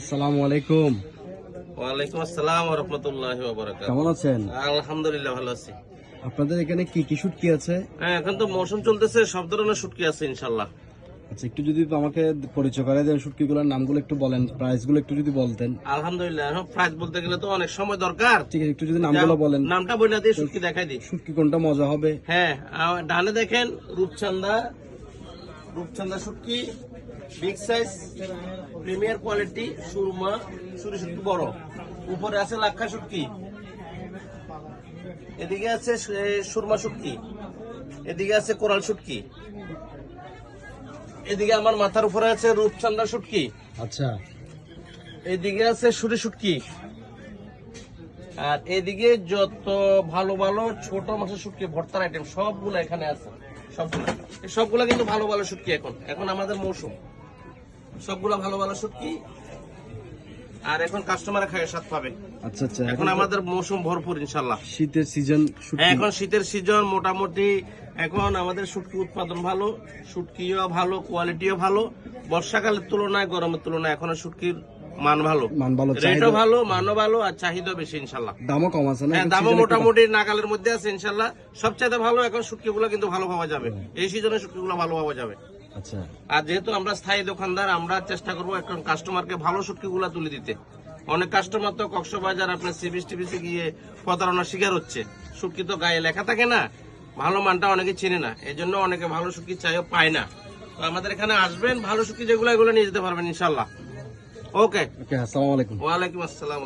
আসসালামু আলাইকুম। ওয়ালাইকুম আসসালাম ওয়া রাহমাতুল্লাহি ওয়া বারাকাতুহু। কেমন আছেন? আলহামদুলিল্লাহ ভালো আছি। আপনাদের এখানে কি কি শুটকি আছে? হ্যাঁ, এখন তো মৌসুম চলতেছে, সব ধরনের শুটকি আছে ইনশাআল্লাহ। আচ্ছা, একটু যদি আমাকে পরিচয় করে দেন, শুটকিগুলোর নামগুলো একটু বলেন, প্রাইসগুলো একটু যদি বলতেন। আলহামদুলিল্লাহ, এখন প্রাইস বলতে গেলে তো অনেক সময় দরকার। ঠিক আছে, একটু যদি নামগুলো বলেন। নামটা বলে দিয়ে শুটকি দেখাই দিই। শুটকি কোনটা মজা হবে? হ্যাঁ, ডানে দেখেন রূপচাঁদা, রূপচাঁদা শুটকি বিগ সাইজ প্রিমিয়ার কোয়ালিটি, সুরমা সুরি শুটকি বড়। উপরে আছে লাক্ষা শুটকি, এদিকে আছে সুরমা শুটকি, এদিকে আছে কোরাল শুটকি, এদিকে আমার মাথার উপরে আছে রূপচাঁদা শুটকি, আচ্ছা, এদিকে আছে সুরি শুটকি, আর এদিকে যত ভালো ভালো ছোট মাছের শুটকি ভর্তার আইটেম সবগুলো এখানে আছে। সবগুলা কিন্তু ভালো ভালো শুটকি। এখন আমাদের মৌসুম, সবগুলা ভালো ভালো শুটকি, আর এখন কাস্টমার খায় স্বাদ পাবে। আচ্ছা আচ্ছা, এখন আমাদের মৌসুম ভরপুর ইনশাল্লাহ। শীতের সিজন শুটকি। হ্যাঁ, এখন শীতের সিজন, মোটামুটি এখন আমাদের শুটকি উৎপাদন ভালো, শুটকিও ভালো, কোয়ালিটিও ভালো। বর্ষাকালের তুলনায় গরমের তুলনায় এখন শুটকির মান ভালো, রেটও ভালো, মানও ভালো, আর চাহিদা বেশি ইনশাল্লাহ। দামও কম আছে না? হ্যাঁ, দামও মোটামুটি নাগালের মধ্যে আছে ইনশাল্লাহ। সবচাইতে ভালো এখন শুটকিগুলো কিন্তু ভালো পাওয়া যাবে, এই সিজনে শুটকিগুলো ভালো পাওয়া যাবে। আচ্ছা, আর যেহেতু আমরা স্থায়ী দোকানদার, আমরা চেষ্টা করবো এখন কাস্টমারকে ভালো শুটকিগুলো তুলে দিতে। অনেক কাস্টমার তো কক্সবাজার আপনার সিবিএস টিভিসে গিয়ে প্রতারণার শিকার হচ্ছে। শুটকি তো গায়ে লেখা থাকে না, ভালো মানটা অনেকে চেনে না, এই জন্য অনেকে ভালো শুটকি চাইও পায় না। তো আমাদের এখানে আসবেন, ভালো শুটকি যেগুলো এগুলো নিয়ে যেতে পারবেন ইনশাল্লাহ। ওকে, ওকে, আসসালামু আলাইকুম। ওয়ালাইকুম আসসালাম।